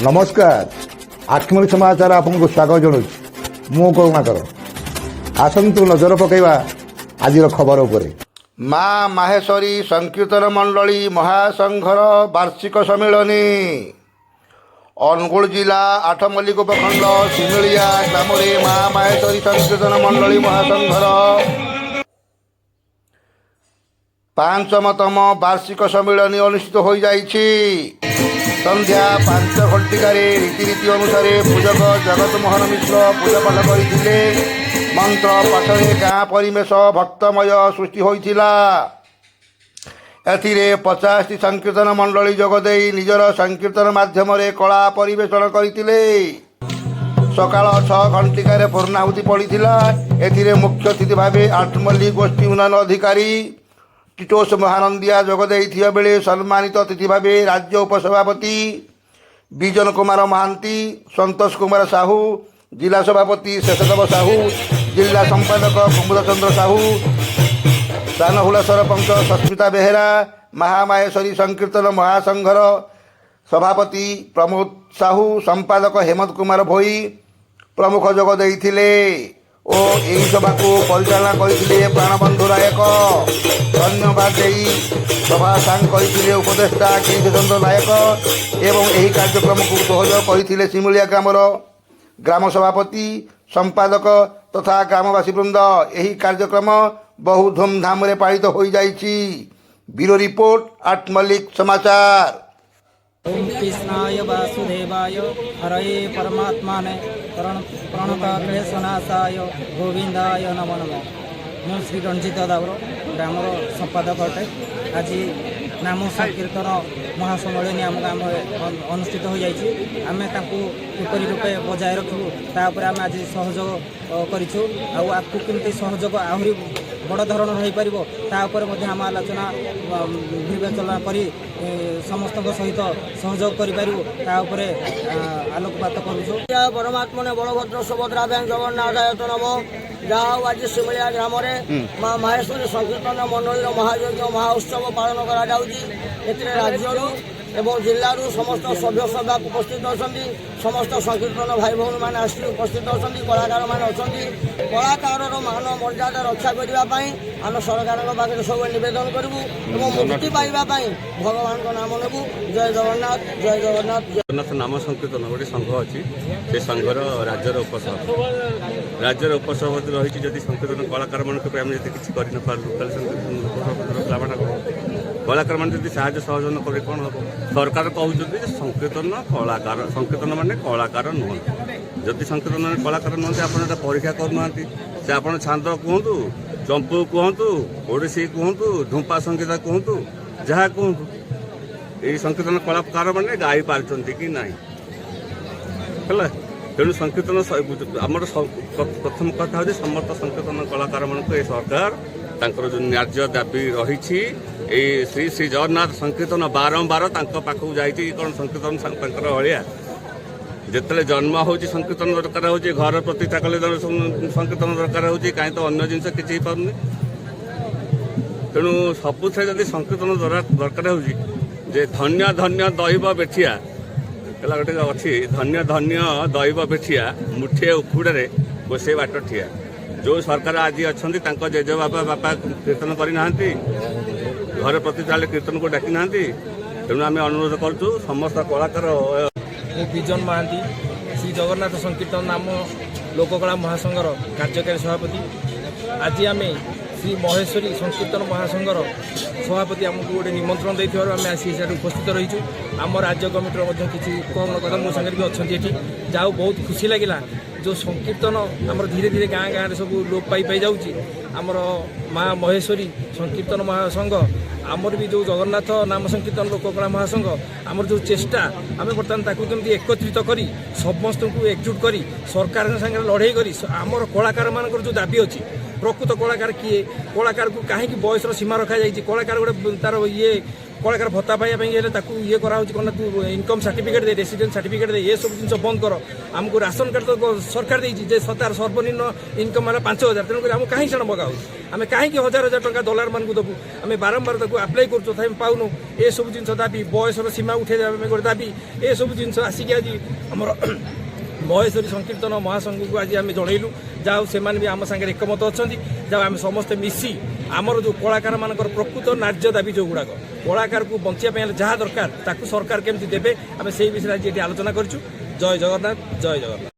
नमस्कार आठमली समाचार आपको स्वागत जनाऊँ मु करुणाकर आसतु नजर पकईवा आज खबर उपर माँ माहेश्वरी संकीर्तन मंडली महासंघर वार्षिक सम्मेलनी अनुगुल जिला आठमल्लिक उपखंड सिमिलिया ग्राम माँ माहेश्वरी संकीर्तन मंडली महासंघर 5तम वार्षिक सम्मेलन अनुष्ठित हो जाइछि। संध्या 5 घंटिकार रीतिनीति अनुसार पूजक जगत मोहन मिश्र पूजापाठ करते मंत्र पाठरे गाँ परिवेश भक्तमय सृष्टि होइथिला। एथिरे 50टी संकीर्तन मंडली जोगदे निजर संकीर्तन माध्यम कला परिवेषण करते। सकाल 6 घंटिकार पूर्णाहुति पड़ीथिला। एथिरे मुख्य अतिथि भावे आठमल्ली गोष्ठी उन्नयन अधिकारी टिटोस महानंदिया जोगदे बेले सम्मानित अतिथि भावे राज्य उपसभापति विजन कुमार महांती, संतोष कुमार साहू, जिला सभापति शेषदेव साहू, जिला संपादक कुमुद चंद्र साहू, सानहुला सरपंच सस्मिता बेहेरा, महामाहेश्वरी संकीर्तन महासंघर सभापति प्रमोद साहू, संपादक हेमंत कुमार भोई प्रमुख जोग देइथिले ओ यही सभा को परिचालना करते प्राणबंधु नायक। धन्यवाद देई सभा सांग करते उपदेष्टा गिरीशचंद्र नायक एवं यही कार्यक्रम को सहयोग करते सिमुलिया ग्रामर ग्राम सभापति संपादक तथा ग्रामवासी वृंद। यही कार्यक्रम बहु धूमधाम रे पालित हो जाइछि। ब्यूरो रिपोर्ट आठमल्लिक समाचार। ओम कृष्णाय वासुदेवाय हरये परमात्माने प्रणतक्लेशनाशाय गोविंदाय नमो नमः। मु श्री रंजित दावर ग्रामर संपादक अटे। आज नाम संकीर्तन महासम्मेलन आम ग्राम अनुष्ठित हो जाइए। आम किपरि रूपे बजाय रखू तापर आम आज सहयोग करूँ आगू केमती सहयोग आहरी बड़ धरण हो पार आम आलोचना विवेचना कर समस्त सहित सहयोग कर आलोकपात करूँ। परमात्मा ने बलभद्र सुभद्रा बैंक जगन्नाथ नम जहाँ आज सिमिलिया ग्राम माँ माहेश्वरी संकीर्तन मंडल महायज्ञ महाउत्सव पालन कर राज्य एवं जिलू समस्त सभ्य सभा उपस्थित अच्छा। समस्त संकीर्तन भाई भौणी मैंने आस उपस्थित अच्छा। कलाकार मैंने अच्छा। कलाकार मान मर्यादा रक्षा करने आम सरकार पाखे सब नवेदन करूँ मुक्ति पाइबापी भगवान का नाम नेबू। जय जगन्नाथ जय जगन्नाथ। जगन्नाथ नाम संकीर्तन गोटे संघ अच्छी से संघर राज्यर उपसभापति रही जदि संकीर्तन कलाकार मान किसी कर कलाकार मैंने जब साहय सहयोग करे कौन सरकार कहते संकीर्तन कलाकार संकीर्तन माने कलाकार नुह। जदि संकीर्तन माने कलाकार नुहति आप परीक्षा करना से आप छांद कहतु चंपू कहतु ओडिसी कहतु ढुंपा संगीता कहतु जहाँ कहतु ये संकीर्तन कलाकार मैंने गाई पार्टी कि ना है। तेणु संकीर्तन आम प्रथम कथा हूँ समस्त संकीर्तन कलाकार मान सरकार तांकर जो न्याज्य दाबी रही श्री श्री जगन्नाथ संकीर्तन बारंबार पाखक जाइए कौन संकीर्तन भाया जिते जन्म हो संकीर्तन दरकार हो घर प्रतिष्ठा कले संकीर्तन दरकार हो कहीं तो अन्य जिनस किसी पारे। तेणु सबुथे जदि संकीर्तन दरकार हो धन्य धन्य दैव बेठिया गोटे अच्छी धन्य धन्य दैव बेठिया मुठे उखुड़े गोसे बाट ठिया। जो सरकार आज अच्छा जेजे बापा कीर्तन करना घर प्रतिष्ठा कीर्तन को डाकी ना। तेणु आम अनुरोध करूँ समस्त कलाकार विजन महांती श्री जगन्नाथ संकीर्तन नाम लोककला महासंघर कार्यकारी सभापति। आज आम श्री महेश्वरी संकीर्तन महासंघर सभापति आमको गोटे निमंत्रण देते आम आसी उपस्थित रहीचु। आम राज्य कमिटर किसी कौन कथा मो सागर भी अच्छा ये जाओ बहुत खुशी लगे जो संकीर्तन आमर धीरे धीरे गाँ गाँव सब लोप पाई जाऊँगी। आमर माँ महेश्वरी संकीर्तन महासंघ आमर भी जो जगन्नाथ नाम संकीर्तन लोककला महासंघ आमर जो चेष्टा आम बर्तमान केमती एकत्रित करी समस्त को एकजुट करी सरकार सागर लड़े करी आमर कलाकार मान जो दाबी अच्छी प्रकृत कलाकार किए कलाकार को कहीं बयसर सीमा रखा जाए कलाकार गोटे तार ये କଳାକାର ଭତ୍ତା ପାଇବା ପାଇଁ ହେଲେ ତାକୁ ଇଏ କରାହେଉଛି କ'ଣ ନା ତୁ ଇନକମ୍ ସାର୍ଟିଫିକେଟ୍ ଦେ ରେସିଡେନ୍ସ ସାର୍ଟିଫିକେଟ୍ ଦେ ଏସବୁ ଜିନିଷ ବନ୍ଦ କର। ଆମକୁ ରାସନ କାର୍ଡ଼ ତ ସରକାର ଦେଇଛି ଯେ ତାର ସର୍ବନିମ୍ନ ଇନକମ୍ ହେଲା 5,000। ତେଣୁକରି ଆମକୁ କାହିଁକି ସେଟା ମଗା ହେଉଛି? ଆମେ କାହିଁକି ହଜାର ହଜାର ଟଙ୍କା ଦଲାରମାନଙ୍କୁ ଦେବୁ? ଆମେ ବାରମ୍ବାର ତାକୁ ଆପ୍ଲାଏ କରୁଛୁ ତଥାପି ପାଉନୁ। ଏସବୁ ଜିନିଷ ଦାବି, ବୟସର ସୀମା ଉଠାଇ ଦେବା ପାଇଁ ଗୋଟେ ଦାବି, ଏସବୁ ଜିନିଷ ଆସିକି ଆଜି ଆମର ମହେଶ୍ୱରୀ ସଂକୀର୍ତ୍ତନ ମହାସଂଘକୁ ଆଜି ଆମେ ଜଣେଇଲୁ। ଯାହା ହଉ ସେମାନେ ବି ଆମ ସାଙ୍ଗରେ ଏକମତ ଅଛନ୍ତି। ଯାହା ଆମେ ସମସ୍ତେ ମିଶି ଆମର ଯେଉଁ କଳାକାରମାନଙ୍କର ପ୍ରକୃତ ନ୍ୟାଯ୍ୟ ଦାବି ଯେଉଁଗୁଡ଼ାକ କଳାକାରକୁ ବଞ୍ଚିବା ପାଇଁ ହେଲେ ଯାହା ଦରକାର ତାକୁ ସରକାର କେମିତି ଦେବେ ଆମେ ସେଇ ବିଷୟରେ ଆଜି ଏଠି ଆଲୋଚନା କରିଛୁ। ଜୟ ଜଗନ୍ନାଥ, ଜୟ ଜଗନ୍ନାଥ।